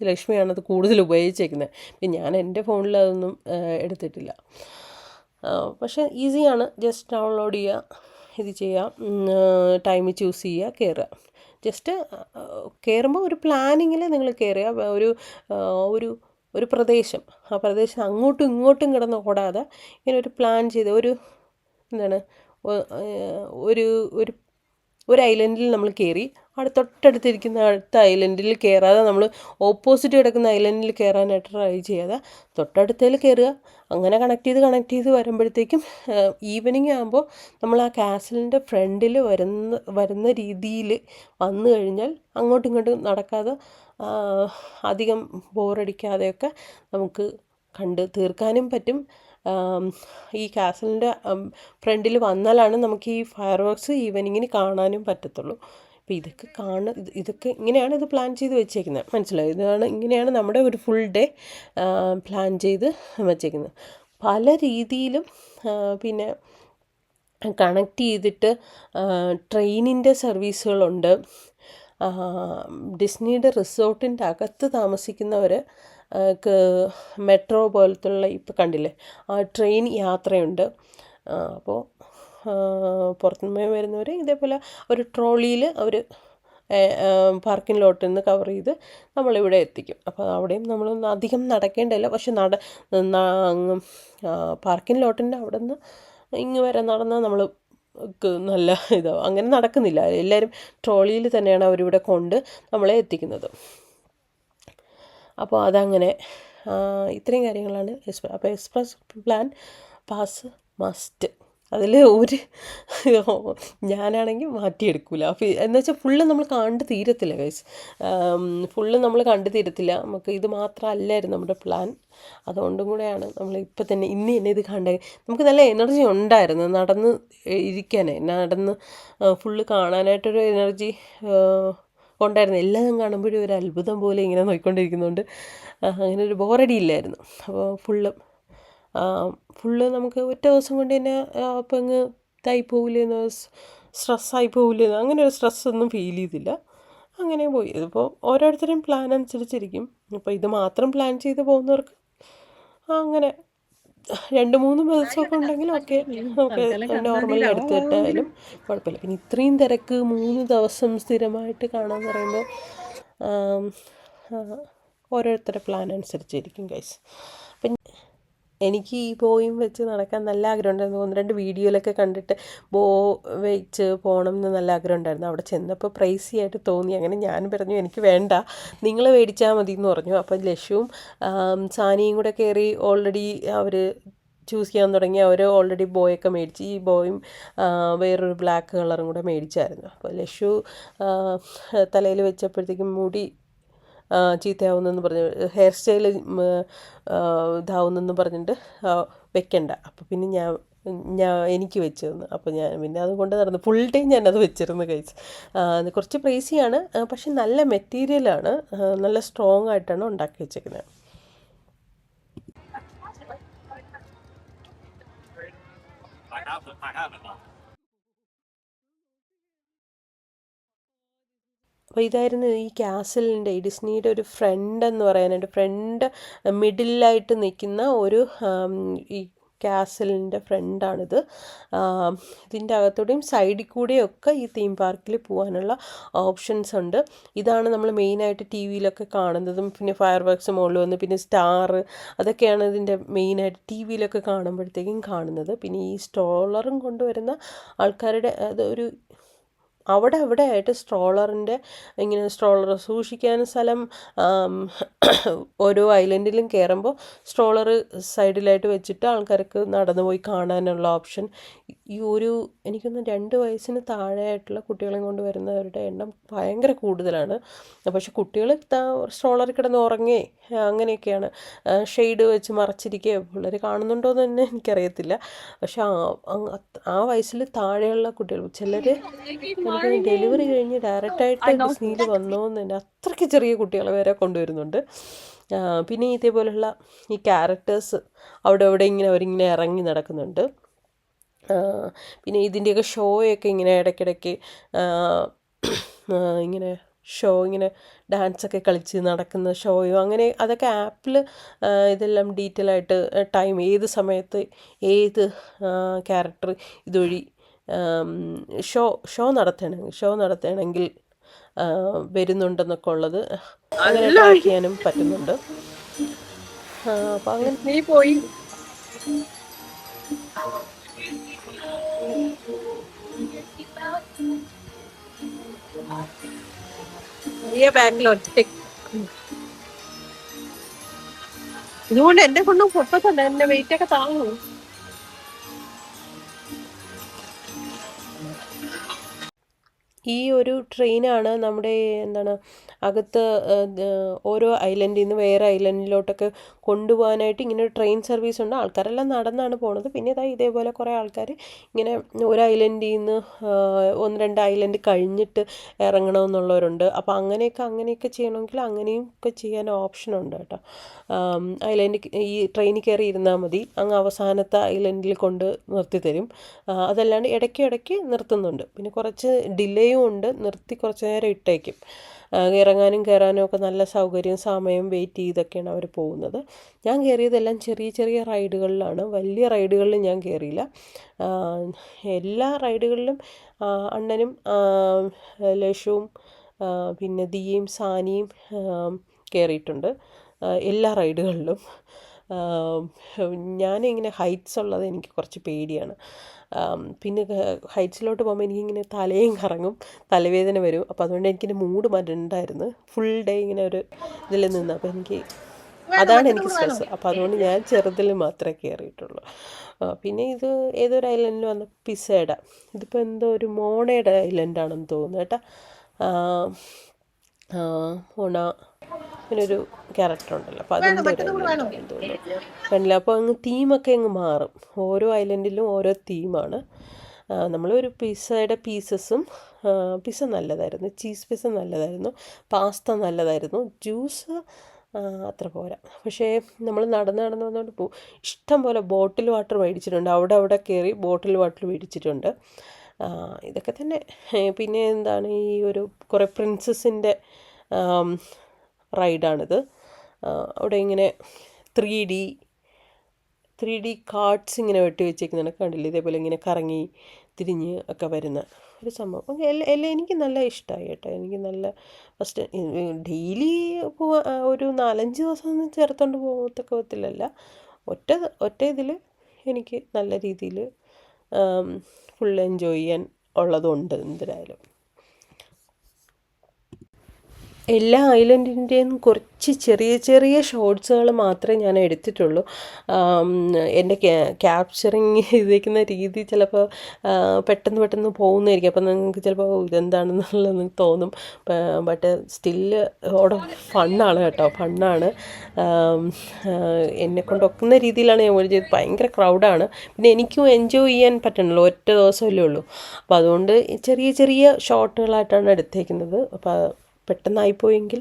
ലക്ഷ്മിയാണത് കൂടുതൽ ഉപയോഗിച്ചേക്കുന്നത്. പിന്നെ ഞാൻ എൻ്റെ ഫോണിൽ അതൊന്നും എടുത്തിട്ടില്ല. പക്ഷേ ഈസിയാണ്. ജസ്റ്റ് ഡൗൺലോഡ് ചെയ്യുക, ഇത് ചെയ്യുക, ടൈം ചൂസ് ചെയ്യുക, കയറുക. ജസ്റ്റ് കയറുമ്പോൾ ഒരു പ്ലാനിങ്ങിൽ നിങ്ങൾ കയറുക. ഒരു പ്രദേശം, ആ പ്രദേശം അങ്ങോട്ടും ഇങ്ങോട്ടും കിടന്ന് ഓടാതെ ഇങ്ങനെ ഒരു പ്ലാൻ ചെയ്ത് ഒരു ഐലൻഡിൽ നമ്മൾ കയറി തൊട്ടടുത്തിരിക്കുന്ന അടുത്ത ഐലൻഡിൽ കയറാതെ നമ്മൾ ഓപ്പോസിറ്റ് കിടക്കുന്ന ഐലൻഡിൽ കയറാനായിട്ട് ട്രൈ ചെയ്യാതെ തൊട്ടടുത്തതിൽ കയറുക. അങ്ങനെ കണക്ട് ചെയ്ത് വരുമ്പോഴത്തേക്കും ഈവനിങ് ആകുമ്പോൾ നമ്മൾ ആ കാസലിൻ്റെ ഫ്രണ്ടിൽ വരുന്ന രീതിയിൽ വന്നു കഴിഞ്ഞാൽ അങ്ങോട്ടും ഇങ്ങോട്ടും നടക്കാതെ അധികം ബോറടിക്കാതെയൊക്കെ നമുക്ക് കണ്ട് തീർക്കാനും പറ്റും. ഈ കാസലിൻ്റെ ഫ്രണ്ടിൽ വന്നാലാണ് നമുക്ക് ഈ ഫയർ വർക്ക്സ് ഈവനിങ്ങിന് കാണാനും പറ്റത്തുള്ളൂ. അപ്പോൾ ഇതൊക്കെ ഇങ്ങനെയാണ് ഇത് പ്ലാൻ ചെയ്ത് വെച്ചേക്കുന്നത്, മനസ്സിലായി? ഇങ്ങനെയാണ് നമ്മുടെ ഒരു ഫുൾ ഡേ പ്ലാൻ ചെയ്ത് വെച്ചേക്കുന്നത്. പല രീതിയിലും പിന്നെ കണക്ട് ചെയ്തിട്ട് ട്രെയിനിൻ്റെ സർവീസുകളുണ്ട്. ഡിസ്നിയുടെ റിസോർട്ടിൻ്റെ അകത്ത് താമസിക്കുന്നവർ മെട്രോ പോലത്തുള്ള ഇപ്പോൾ കണ്ടില്ലേ ആ ട്രെയിൻ യാത്രയുണ്ട്. അപ്പോൾ പുറത്തുനിന്ന് വരുന്നവർ ഇതേപോലെ ഒരു ട്രോളിയിൽ അവർ പാർക്കിംഗ് ലോട്ടിൽ നിന്ന് കവർ ചെയ്ത് നമ്മളിവിടെ എത്തിക്കും. അപ്പോൾ അവിടെയും നമ്മളൊന്നും അധികം നടക്കേണ്ടതില്ല. പക്ഷെ പാർക്കിംഗ് ലോട്ടിൻ്റെ അവിടെ നിന്ന് ഇങ്ങ് വരെ നടന്നാൽ നമ്മൾ നല്ല ഇതാവും. അങ്ങനെ നടക്കുന്നില്ല, എല്ലാവരും ട്രോളിയിൽ തന്നെയാണ് അവരിവിടെ കൊണ്ട് നമ്മളെ എത്തിക്കുന്നത്. അപ്പോൾ അതങ്ങനെ ഇത്രയും കാര്യങ്ങളാണ് അപ്പോൾ എക്സ്പ്രസ് പ്ലാൻ പാസ് മസ്റ്റ്. അതിൽ ഒരു ഞാനാണെങ്കിൽ മാറ്റിയെടുക്കില്ല. അപ്പോൾ എന്ന് വെച്ചാൽ ഫുള്ള് നമ്മൾ കണ്ട് തീരത്തില്ല ഗൈസ്, ഫുള്ള് നമ്മൾ കണ്ട് തീരത്തില്ല. നമുക്ക് ഇത് മാത്രമല്ലായിരുന്നു നമ്മുടെ പ്ലാൻ. അതുകൊണ്ടും കൂടെയാണ് നമ്മൾ ഇപ്പം തന്നെ ഇന്ന് തന്നെ ഇത് കണ്ടത്. നമുക്ക് നല്ല എനർജി ഉണ്ടായിരുന്നു നടന്ന് ഇരിക്കാനേ, നടന്ന് ഫുള്ള് കാണാനായിട്ടൊരു എനർജി ഉണ്ടായിരുന്നു. എല്ലാം കാണുമ്പോഴും ഒരു അത്ഭുതം പോലെ ഇങ്ങനെ നോക്കിക്കൊണ്ടിരിക്കുന്നുണ്ട്. അങ്ങനെ ഒരു ബോറടി ഇല്ലായിരുന്നു. അപ്പോൾ ഫുള്ള് നമുക്ക് ഒറ്റ ദിവസം കൊണ്ട് തന്നെ അപ്പം അങ്ങ് ഇതായി പോവില്ലെന്ന്, സ്ട്രെസ്സായി പോവില്ലെന്ന്, അങ്ങനെ ഒരു സ്ട്രെസ്സൊന്നും ഫീൽ ചെയ്തില്ല. അങ്ങനെ പോയി. ഇതിപ്പോൾ ഓരോരുത്തരും പ്ലാൻ അനുസരിച്ചിരിക്കും. അപ്പോൾ ഇത് മാത്രം പ്ലാൻ ചെയ്ത് പോകുന്നവർക്ക് അങ്ങനെ 2-3 ദിവസമൊക്കെ ഉണ്ടെങ്കിൽ ഓക്കെ, നമുക്ക് നോർമലി എടുത്തിട്ടായാലും കുഴപ്പമില്ല. പിന്നെ ഇത്രയും തിരക്ക് 3 ദിവസം സ്ഥിരമായിട്ട് കാണാമെന്ന് പറയുമ്പോൾ ഓരോരുത്തരുടെ പ്ലാൻ അനുസരിച്ചിരിക്കും ഗൈസ്. അപ്പം എനിക്ക് ഈ ബോയും വെച്ച് നടക്കാൻ നല്ല ആഗ്രഹം ഉണ്ടായിരുന്നു. 1-2 വീഡിയോയിലൊക്കെ കണ്ടിട്ട് ബോ വെച്ച് പോകണം എന്ന് നല്ല ആഗ്രഹം ഉണ്ടായിരുന്നു. അവിടെ ചെന്നപ്പോൾ പ്രൈസി ആയിട്ട് തോന്നി. അങ്ങനെ ഞാൻ പറഞ്ഞു എനിക്ക് വേണ്ട, നിങ്ങൾ മേടിച്ചാൽ മതി എന്ന് പറഞ്ഞു. അപ്പോൾ ലഷുവും സാനിയും കൂടെ കയറി ഓൾറെഡി അവർ ചൂസ് ചെയ്യാൻ തുടങ്ങി. അവർ ഓൾറെഡി ബോയൊക്കെ മേടിച്ച്, ഈ ബോയും വേറൊരു ബ്ലാക്ക് കളറും കൂടെ മേടിച്ചായിരുന്നു. അപ്പോൾ ലഷു തലയിൽ വെച്ചപ്പോഴത്തേക്കും മുടി ചീത്തയാവുന്നെന്ന് പറഞ്ഞു, ഹെയർ സ്റ്റൈൽ ഇതാവുന്നെന്ന് പറഞ്ഞിട്ട് വെക്കണ്ട. അപ്പോൾ പിന്നെ എനിക്ക് വെച്ച് തന്നു. അപ്പോൾ ഞാൻ പിന്നെ അതുകൊണ്ട് നടന്നു ഫുൾ ടൈം ഞാനത് വെച്ചിരുന്നു കഴിച്ച്. കുറച്ച് പ്രൈസിയാണ്, പക്ഷെ നല്ല മെറ്റീരിയലാണ്, നല്ല സ്ട്രോങ് ആയിട്ടാണ് ഉണ്ടാക്കി വെച്ചേക്കുന്നത്. അപ്പോൾ ഇതായിരുന്നു ഈ കാസലിൻ്റെ, ഈ ഡിസ്നിയുടെ ഒരു ഫ്രണ്ട് എന്ന് പറയാനായിട്ട്, ഫ്രണ്ട് മിഡിലായിട്ട് നിൽക്കുന്ന ഒരു ഈ കാസലിൻ്റെ ഫ്രണ്ടാണിത്. ഇതിൻ്റെ അകത്തൂടെയും സൈഡിൽ കൂടെയൊക്കെ ഈ തീം പാർക്കിൽ പോകാനുള്ള ഓപ്ഷൻസ് ഉണ്ട്. ഇതാണ് നമ്മൾ മെയിനായിട്ട് ടി വിയിലൊക്കെ കാണുന്നതും, പിന്നെ ഫയർ വർക്ക്സ് മുകളിൽ വന്ന് പിന്നെ സ്റ്റാർ, അതൊക്കെയാണ് ഇതിൻ്റെ മെയിനായിട്ട് ടി വിയിലൊക്കെ കാണുമ്പോഴത്തേക്കും കാണുന്നത്. പിന്നെ ഈ സ്ട്രോളറും കൊണ്ടുവരുന്ന ആൾക്കാരുടെ അത് അവിടെ ആയിട്ട് സ്ട്രോളറിൻ്റെ ഇങ്ങനെ സ്ട്രോളർ സൂക്ഷിക്കാൻ സ്ഥലം ഓരോ ഐലൻഡിലും കയറുമ്പോൾ സ്ട്രോളർ സൈഡിലായിട്ട് വെച്ചിട്ട് ആൾക്കാർക്ക് നടന്നു പോയി കാണാനുള്ള ഓപ്ഷൻ. എനിക്കൊന്ന് 2 വയസ്സിന് താഴെയായിട്ടുള്ള കുട്ടികളെ കൊണ്ട് വരുന്നവരുടെ എണ്ണം ഭയങ്കര കൂടുതലാണ്. പക്ഷെ കുട്ടികൾ സ്ട്രോളറിൽ കിടന്ന് ഉറങ്ങേ അങ്ങനെയൊക്കെയാണ്, ഷെയ്ഡ് വെച്ച് മറച്ചിരിക്കുകയോ പിള്ളേർ കാണുന്നുണ്ടോ എന്ന് തന്നെ എനിക്കറിയത്തില്ല. പക്ഷെ ആ വയസ്സിൽ താഴെയുള്ള കുട്ടികൾ ചിലർ ഡെലിവറി കഴിഞ്ഞ് ഡയറക്റ്റായിട്ട് ഡിസ്നിയിൽ വന്നോന്ന് തന്നെ അത്രയ്ക്ക് ചെറിയ കുട്ടികളെ വരെ കൊണ്ടുവരുന്നുണ്ട്. പിന്നെ ഇതേപോലെയുള്ള ഈ ക്യാരക്ടേഴ്സ് അവിടെ ഇങ്ങനെ അവരിങ്ങനെ ഇറങ്ങി നടക്കുന്നുണ്ട്. പിന്നെ ഇതിൻ്റെയൊക്കെ ഷോയൊക്കെ ഇങ്ങനെ ഇടയ്ക്കിടയ്ക്ക് ഇങ്ങനെ ഇങ്ങനെ ഡാൻസൊക്കെ കളിച്ച് നടക്കുന്ന ഷോയോ അങ്ങനെ അതൊക്കെ ആപ്പിൽ ഇതെല്ലാം ഡീറ്റെയിൽ ആയിട്ട് ടൈം ഏത് സമയത്ത് ഏത് ക്യാരക്ടർ ഇതുവഴി ഷോ നടത്തണമെങ്കിൽ വരുന്നുണ്ടെന്നൊക്കെ ഉള്ളത് അങ്ങനെ ട്രാക്ക് ചെയ്യാനും പറ്റുന്നുണ്ട്. അപ്പം അങ്ങനെ നീ പോയി ഇതുകൊണ്ട് എന്നെ കൊണ്ടും പൊട്ടത്തല്ല, എന്റെ വെയിറ്റ് ഒക്കെ താങ്ങും. ഈ ഒരു ട്രെയിനാണ് നമ്മുടെ എന്താണ് അകത്ത് ഓരോ ഐലൻഡിൽ നിന്ന് വേറെ ഐലൻഡിലോട്ടൊക്കെ കൊണ്ടുപോകാനായിട്ട് ഇങ്ങനെ ഒരു ട്രെയിൻ സർവീസ് ഉണ്ട്. ആൾക്കാരെല്ലാം നടന്നാണ് പോണത്. പിന്നെ ഇതേപോലെ കുറേ ആൾക്കാർ ഇങ്ങനെ ഒരു ഐലൻഡിൽ നിന്ന് 1-2 ഐലൻഡ് കഴിഞ്ഞിട്ട് ഇറങ്ങണമെന്നുള്ളവരുണ്ട്. അപ്പോൾ അങ്ങനെയൊക്കെ ചെയ്യണമെങ്കിൽ അങ്ങനെയും ഒക്കെ ചെയ്യാൻ ഓപ്ഷനുണ്ട് കേട്ടോ. ഐലൻഡ് ഈ ട്രെയിനിൽ കയറി ഇരുന്നാൽ മതി, അങ്ങ് അവസാനത്തെ ഐലൻഡിൽ കൊണ്ട് നിർത്തി തരും. അതല്ലാണ്ട് ഇടയ്ക്ക് നിർത്തുന്നുണ്ട്. പിന്നെ കുറച്ച് ഡിലേയും ഉണ്ട്, നിർത്തി കുറച്ച് നേരം ഇട്ടേക്കും. ഇറങ്ങാനും കയറാനും ഒക്കെ നല്ല സൗകര്യം, സമയം വെയിറ്റ് ചെയ്തൊക്കെയാണ് അവർ പോകുന്നത്. ഞാൻ കയറിയതെല്ലാം ചെറിയ റൈഡുകളിലാണ്, വലിയ റൈഡുകളിൽ ഞാൻ കയറിയില്ല. എല്ലാ റൈഡുകളിലും അണ്ണനും ലഷുവും പിന്നെ ദിയയും സാനിയും കയറിയിട്ടുണ്ട്, എല്ലാ റൈഡുകളിലും. ഞാനിങ്ങനെ ഹൈറ്റ്സ് ഉള്ളത് എനിക്ക് കുറച്ച് പേടിയാണ്. പിന്നെ ഹൈറ്റ്സിലോട്ട് പോകുമ്പോൾ എനിക്കിങ്ങനെ തലയും കറങ്ങും, തലവേദന വരും. അപ്പോൾ അതുകൊണ്ട് എനിക്കിൻ്റെ മൂഡ് മാറ്റണ്ടായിരുന്നു. ഫുൾ ഡേ ഇങ്ങനെ ഒരു ഇതിൽ നിന്ന്, അപ്പോൾ അതാണ് എനിക്ക് സ്ട്രെസ്. അപ്പോൾ അതുകൊണ്ട് ഞാൻ ചെറുതിൽ മാത്രമേ കയറിയിട്ടുള്ളൂ. പിന്നെ ഇത് ഏതൊരു ഐലൻഡിൽ വന്ന പിസയുടെ, ഇതിപ്പോൾ എന്തോ ഒരു മോണയുടെ ഐലൻഡാണെന്ന് തോന്നുന്നു കേട്ടോ. മോണ അങ്ങനൊരു ക്യാരക്ടർ ഉണ്ടല്ലോ, അപ്പോൾ അതെന്തോ ഒരു ഐലൻഡാണെന്ന് തോന്നുന്നു. കണ്ടില്ല, അപ്പോൾ തീമൊക്കെ മാറും. ഓരോ ഐലൻഡിലും ഓരോ തീമാണ്. നമ്മളൊരു പിസയുടെ പീസസും, പിസ നല്ലതായിരുന്നു, ചീസ് പിസ നല്ലതായിരുന്നു, പാസ്ത നല്ലതായിരുന്നു, ജ്യൂസ് അത്ര പോരാ. പക്ഷേ നമ്മൾ നടന്ന് വന്നുകൊണ്ട് ഇഷ്ടം പോലെ ബോട്ടിൽ വാട്ടർ മേടിച്ചിട്ടുണ്ട്. അവിടെ കയറി ബോട്ടിൽ വാട്ടർ മേടിച്ചിട്ടുണ്ട്. ഇതൊക്കെ തന്നെ. പിന്നെ എന്താണ് ഈ ഒരു കുറേ പ്രിൻസസിൻ്റെ റൈഡാണിത്. അവിടെ ഇങ്ങനെ 3D കാർഡ്സ് ഇങ്ങനെ വെട്ടി വെച്ചേക്കുന്നതാണ്, കണ്ടില്ലേ? ഇതേപോലെ ഇങ്ങനെ കറങ്ങി തിരിഞ്ഞ് ഒക്കെ വരുന്ന ഒരു സംഭവം. എല്ലാം എനിക്ക് നല്ല ഇഷ്ടമായി കേട്ടോ. എനിക്ക് നല്ല ഫസ്റ്റ് ഡെയിലി ഒരു 4-5 ദിവസം ഒന്നും ചേർത്തുകൊണ്ട് പോകത്തില്ലല്ല, ഒറ്റ ഇതിൽ എനിക്ക് നല്ല രീതിയിൽ ഫുൾ എൻജോയ് ചെയ്യാൻ ഉള്ളതുണ്ട് എന്തായാലും. എല്ലാ ഐലൻഡിൻ്റെയും കുറച്ച് ചെറിയ ഷോട്ട്സുകൾ മാത്രമേ ഞാൻ എടുത്തിട്ടുള്ളൂ. എൻ്റെ ക്യാപ്ചറിങ് ചെയ്തേക്കുന്ന രീതി ചിലപ്പോൾ പെട്ടെന്ന് പോകുന്നതായിരിക്കും. അപ്പം നിങ്ങൾക്ക് ചിലപ്പോൾ ഇതെന്താണെന്നുള്ളത് തോന്നും. ബട്ട് സ്റ്റില്ല് ഓടെ ഫണ്ണാണ് കേട്ടോ, ഫണ്ണാണ്. എന്നെക്കൊണ്ടൊക്കുന്ന രീതിയിലാണ് ഞാൻ ചെയ്തത്. ഭയങ്കര ക്രൗഡാണ്. പിന്നെ എനിക്കും എൻജോയ് ചെയ്യാൻ പറ്റണല്ലോ, ഒറ്റ ദിവസമല്ലേ ഉള്ളൂ. അപ്പോൾ അതുകൊണ്ട് ചെറിയ ഷോട്ടുകളായിട്ടാണ് എടുത്തേക്കുന്നത്. അപ്പോൾ പെട്ടെന്നായിപ്പോയെങ്കിൽ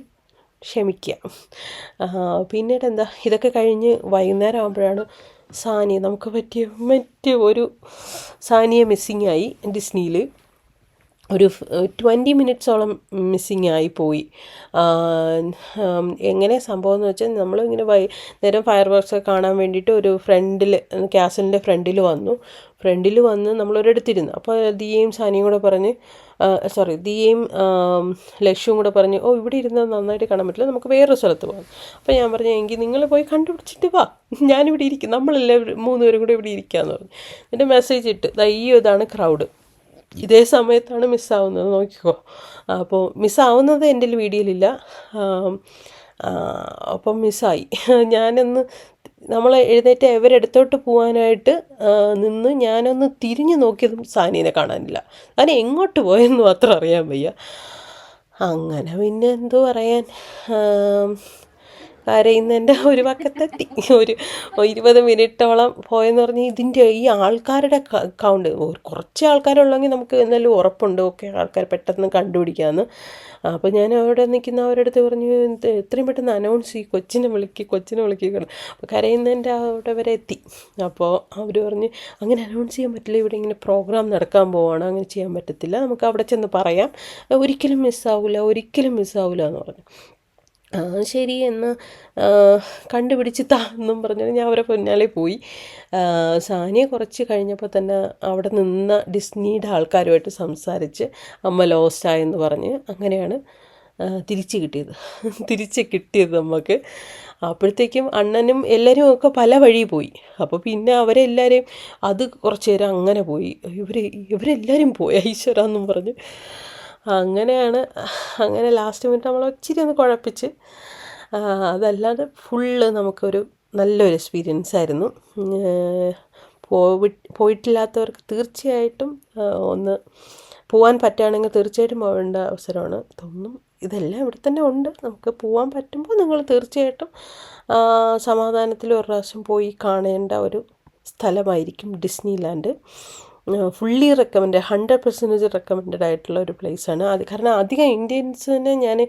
ക്ഷമിക്കുക. പിന്നീട് എന്താ, ഇതൊക്കെ കഴിഞ്ഞ് വൈകുന്നേരം ആകുമ്പോഴാണ് നമുക്ക് പറ്റിയ ഒരു സാനിയെ മിസ്സിങ് ആയി. ഡിസ്നിയിൽ ഒരു 20 മിനിറ്റ്സോളം മിസ്സിങ് ആയിപ്പോയി. എങ്ങനെ സംഭവം എന്ന് വെച്ചാൽ, നമ്മളിങ്ങനെ വൈകുന്നേരം ഫയർ വർക്ക്സ് കാണാൻ വേണ്ടിയിട്ട് ഒരു കാസലിൻ്റെ ഫ്രണ്ടിൽ വന്ന് നമ്മളൊരിടത്തിരുന്നു. അപ്പോൾ ദിയയും സാനിയും കൂടെ പറഞ്ഞ് ദിയയും ലക്ഷ്യം കൂടെ പറഞ്ഞ്, ഇവിടെ ഇരുന്നാൽ നന്നായിട്ട് കാണാൻ പറ്റില്ല, നമുക്ക് വേറൊരു സ്ഥലത്ത് പോകാം. അപ്പോൾ ഞാൻ പറഞ്ഞു, എങ്കിൽ നിങ്ങൾ പോയി കണ്ടുപിടിച്ചിട്ട് വാ, ഞാനിവിടെ ഇരിക്കും, നമ്മളെല്ലാവരും 3 പേരും കൂടെ ഇവിടെ ഇരിക്കാമെന്ന് പറഞ്ഞു. എന്നിട്ട് മെസ്സേജ് ഇട്ട്, ഇതാണ് ക്രൗഡ്, ഇതേ സമയത്താണ് മിസ്സാവുന്നത്, നോക്കിക്കോ. അപ്പോൾ മിസ്സാവുന്നത് എൻ്റെ വീഡിയോയിലില്ല. അപ്പം മിസ്സായി. നമ്മൾ എഴുന്നേറ്റ് ഇവരെടുത്തോട്ട് പോകാനായിട്ട് നിന്ന് ഞാനൊന്ന് തിരിഞ്ഞു നോക്കിയതും സാനീനെ കാണാനില്ല. സാനി എങ്ങോട്ട് പോയെന്ന് മാത്രം അറിയാൻ വയ്യ. അങ്ങനെ പിന്നെ എന്തോ പറയാൻ, കരയുന്നതിൻ്റെ ഒരു പക്കത്തെത്തി. ഒരു 20 മിനിറ്റോളം പോയെന്ന് പറഞ്ഞ് ഇതിൻ്റെ ഈ ആൾക്കാരുടെ കൗണ്ട്, കുറച്ച് ആൾക്കാരുള്ളെങ്കിൽ നമുക്ക് എന്നാലും ഉറപ്പുണ്ട് ഓക്കെ ആൾക്കാർ പെട്ടെന്ന് കണ്ടുപിടിക്കാമെന്ന്. അപ്പോൾ ഞാൻ അവിടെ നിൽക്കുന്നവരടുത്ത് പറഞ്ഞു, എത്രയും പെട്ടെന്ന് അനൗൺസ് ചെയ്യും, കൊച്ചിനെ വിളിക്കുക. അപ്പോൾ കരയുന്നതിൻ്റെ അവിടെ വരെ എത്തി. അപ്പോൾ അവർ പറഞ്ഞ്, അങ്ങനെ അനൗൺസ് ചെയ്യാൻ പറ്റില്ല, ഇവിടെ ഇങ്ങനെ പ്രോഗ്രാം നടക്കാൻ പോവുകയാണ്, അങ്ങനെ ചെയ്യാൻ പറ്റത്തില്ല, നമുക്ക് അവിടെ ചെന്ന് പറയാം, ഒരിക്കലും മിസ്സാവില്ല എന്ന് പറഞ്ഞു. ശരി എന്ന് കണ്ടുപിടിച്ച് എന്നും പറഞ്ഞു ഞാൻ അവരെ പിന്നാലെ പോയി. സാനിയെ കുറച്ച് കഴിഞ്ഞപ്പോൾ തന്നെ അവിടെ നിന്ന ഡിസ്നിയുടെ ആൾക്കാരുമായിട്ട് സംസാരിച്ച് അമ്മ ലോസ്റ്റായെന്ന് പറഞ്ഞ് അങ്ങനെയാണ് തിരിച്ച് കിട്ടിയത് നമുക്ക്. അപ്പോഴത്തേക്കും അണ്ണനും എല്ലാവരും ഒക്കെ പല വഴി പോയി. അപ്പോൾ പിന്നെ അവരെല്ലാവരെയും അത് കുറച്ച് നേരം അങ്ങനെ പോയി, ഇവരെല്ലാവരും പോയി ഈശ്വര എന്നും പറഞ്ഞ്. അങ്ങനെ ലാസ്റ്റ് മിനിറ്റ് നമ്മൾ ഇച്ചിരി ഒന്ന് കുഴപ്പിച്ച്. അതല്ലാതെ ഫുള്ള് നമുക്കൊരു നല്ലൊരു എക്സ്പീരിയൻസ് ആയിരുന്നു. പോയിട്ടില്ലാത്തവർക്ക് തീർച്ചയായിട്ടും ഒന്ന് പോകാൻ പറ്റുകയാണെങ്കിൽ തീർച്ചയായിട്ടും പോകേണ്ട അവസരമാണ്. ഇതൊന്നും ഇതെല്ലാം ഇവിടെ തന്നെ ഉണ്ട്. നമുക്ക് പോകാൻ പറ്റുമ്പോൾ നിങ്ങൾ തീർച്ചയായിട്ടും സമാധാനത്തിൽ ഒരു പ്രാവശ്യം പോയി കാണേണ്ട ഒരു സ്ഥലമായിരിക്കും Disney land. Fully recommend 100% recommended ആയിട്ടുള്ള ഒരു പ്ലേസാണ് അത്. കാരണം അധികം ഇന്ത്യൻസിനെ ഞാൻ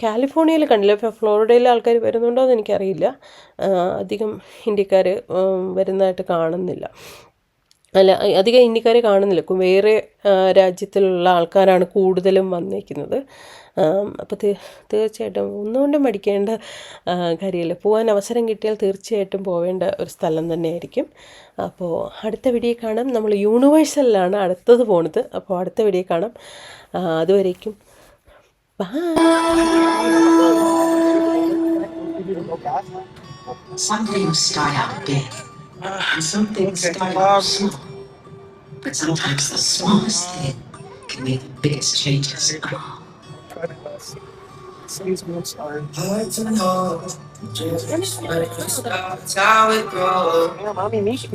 കാലിഫോർണിയയിൽ കണ്ടില്ല. ഇപ്പോൾ ഫ്ലോറിഡയിലെ ആൾക്കാർ വരുന്നുണ്ടോ എന്ന് എനിക്കറിയില്ല. അധികം ഇന്ത്യക്കാർ വരുന്നതായിട്ട് കാണുന്നില്ല. അല്ല, അധികം ഇന്ത്യക്കാരെ കാണുന്നില്ല. വേറെ രാജ്യത്തിലുള്ള ആൾക്കാരാണ് കൂടുതലും വന്നിരിക്കുന്നത്. അപ്പോൾ തീർച്ചയായിട്ടും ഒന്നുകൊണ്ടും മടിക്കേണ്ട കാര്യമില്ല. പോകാൻ അവസരം കിട്ടിയാൽ തീർച്ചയായിട്ടും പോവേണ്ട ഒരു സ്ഥലം തന്നെയായിരിക്കും. അപ്പോൾ അടുത്ത വീഡിയോ കാണാം. നമ്മൾ യൂണിവേഴ്സലിലാണ് അടുത്തത് പോണത്. അപ്പോൾ അടുത്ത വീഡിയോ കാണാം. അതുവരേക്കും Some things start out big, and some things start out small. But sometimes the smallest thing can make the biggest changes. Excuse me, I'm sorry. I like to know just where it starts, how it grows. Yeah, mommy, Mickey.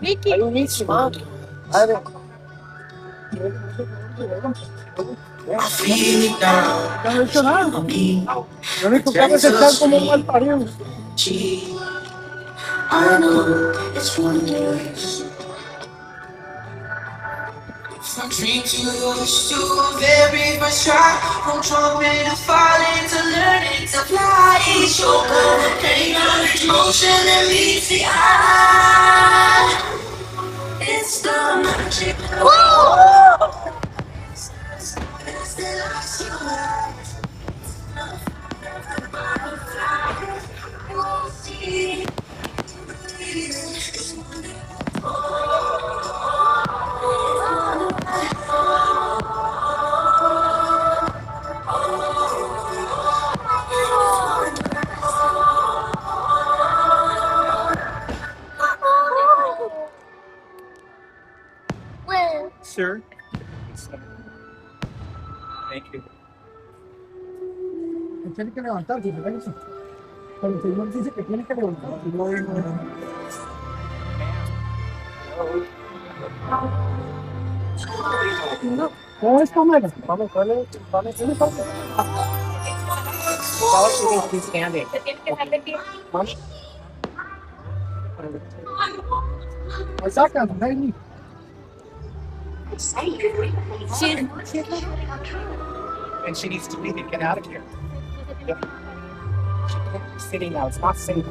Mickey. Are you Mickey, mom? I feel it now. I know it's one of yours. From dream to wish to a very first try. From jumping to falling to learning to fly. Each yoke of a pain of emotion that meets the eye. It's the magic. It's the last you have. We'll see. Sir. Thank you. Tiene que levantar, si te parece. Cuando el señor dice que tiene que levantar, no es. No, no es cámara. Vamos, vale. He's standing. Saca, baby. And she needs to leave and get out of here. Yep. She can't be sitting now. It's not safe.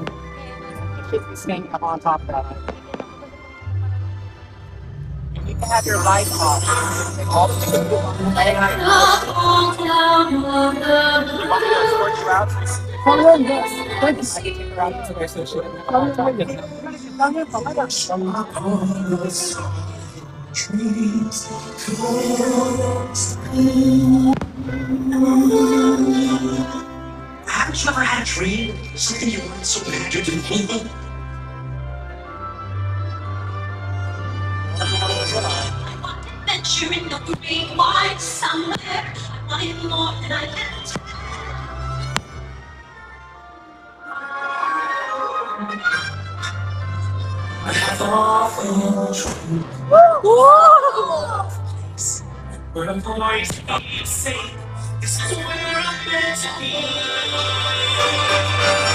She should be staying up on top of that. You need to have your light off. All the things you want to sort you out. Come in, yes. Thank you. I can take her out today so she doesn't have trees haven't you ever had a dream? Something you wanted so bad you didn't believe it? Adventure in the great wide somewhere. I wanted more than I had. I have often dreamed. Where a voice keeps saying, this is where I'm meant to be.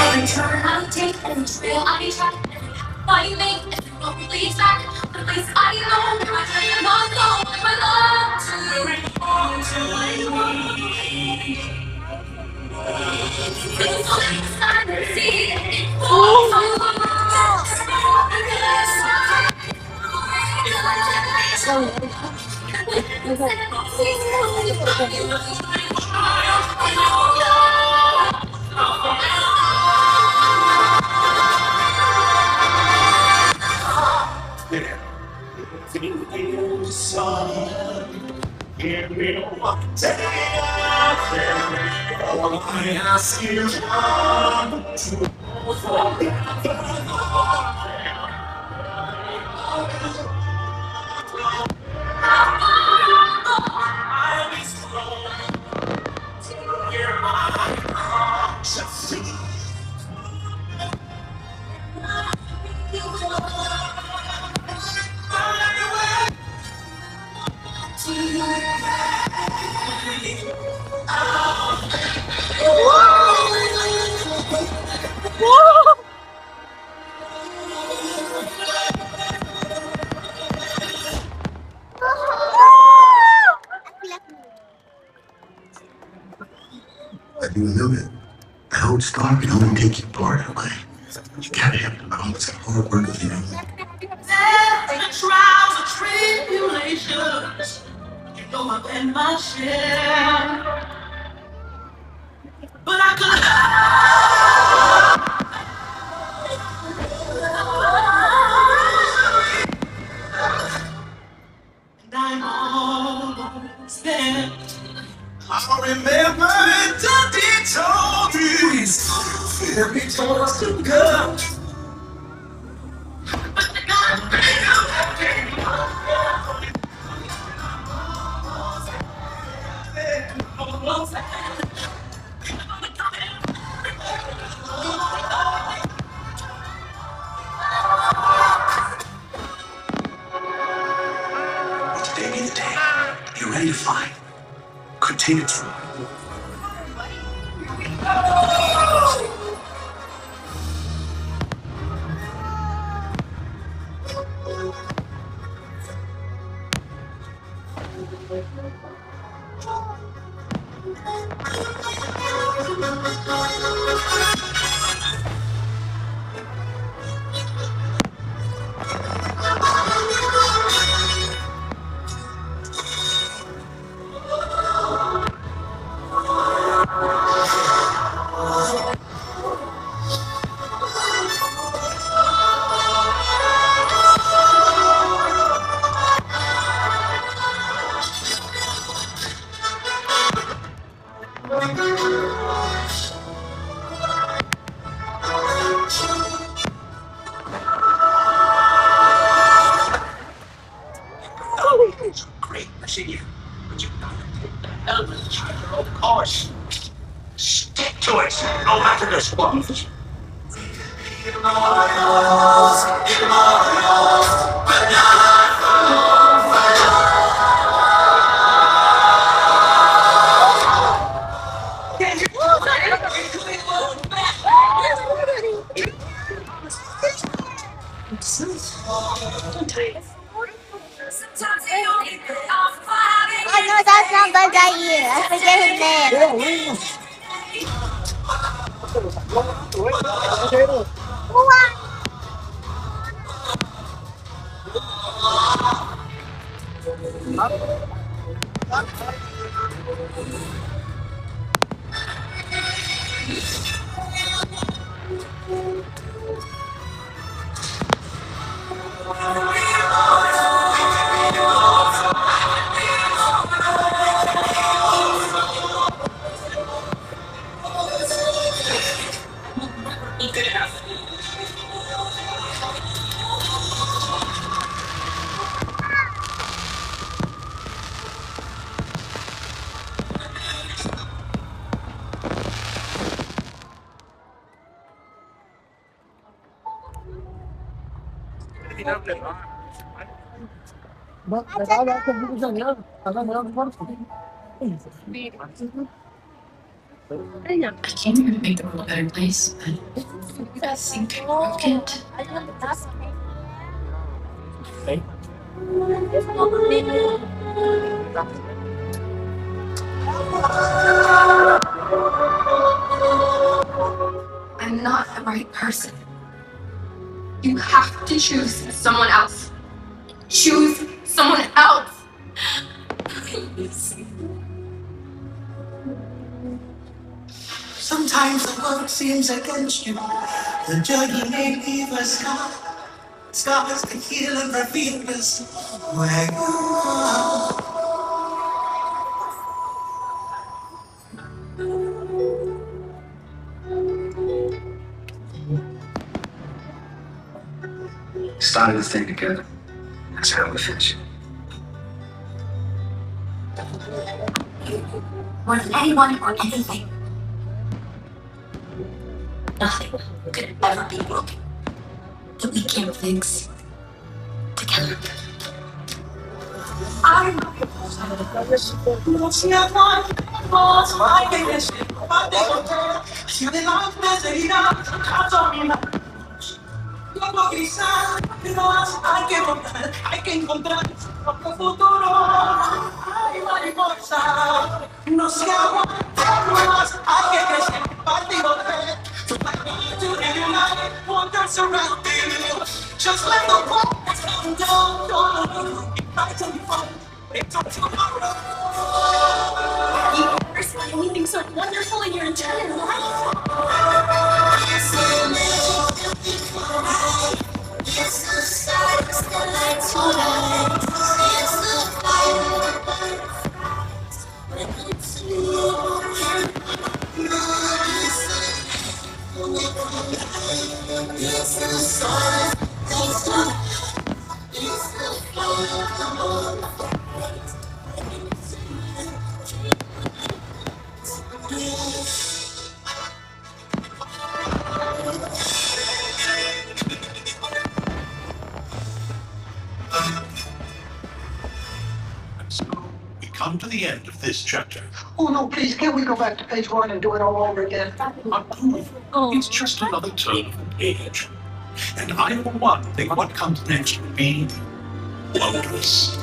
Every turn I take, every trail I track, every path I make, every road leads back. The place I know, where I cannot go, where my love to return to me. It's something I can see. Give me one day out there. All I ask is one to I'll be strong to hear my conscience sing. You know it. Don't stop. You don't take your part away. You gotta have the balance of hard work, you know. Trials and tribulations, you know I've had my share, but I and I'm almost there. I remember Daddy told me it's very close to go. Today be the day. You're ready to fly. Continue to. Great, I see you. But you gotta take the helmet, your own course. Stick to it, no matter the squabbles. I know that's not Buzz Lightyear. I forget his name. I came here to make the world a better place, but you guys seem to broke it. I'm not the right person. You have to choose someone else. Choose someone else. Please. Sometimes the world seems against you. The journey may leave a scar. Scars to heal and reveal us where you are. Started this thing together. That's how we finish it. More than anyone or anything, nothing could ever be broken that we can't fix together. I'm hay que encontrar nuestro futuro. Ay, mariposa, no se aguanta. Just let the walls come down. Don't ignite till you fall. It's up tomorrow. You never saw anything so wonderful in your entire life. It's the stars, the lights tonight. It's the fire. It's the sun. It's the fire. So we come to the end of this chapter. Oh no, please, can't we go back to page 1 and do it all over again? It's just another turn of the page. And I, for one, think what comes next will be wondrous.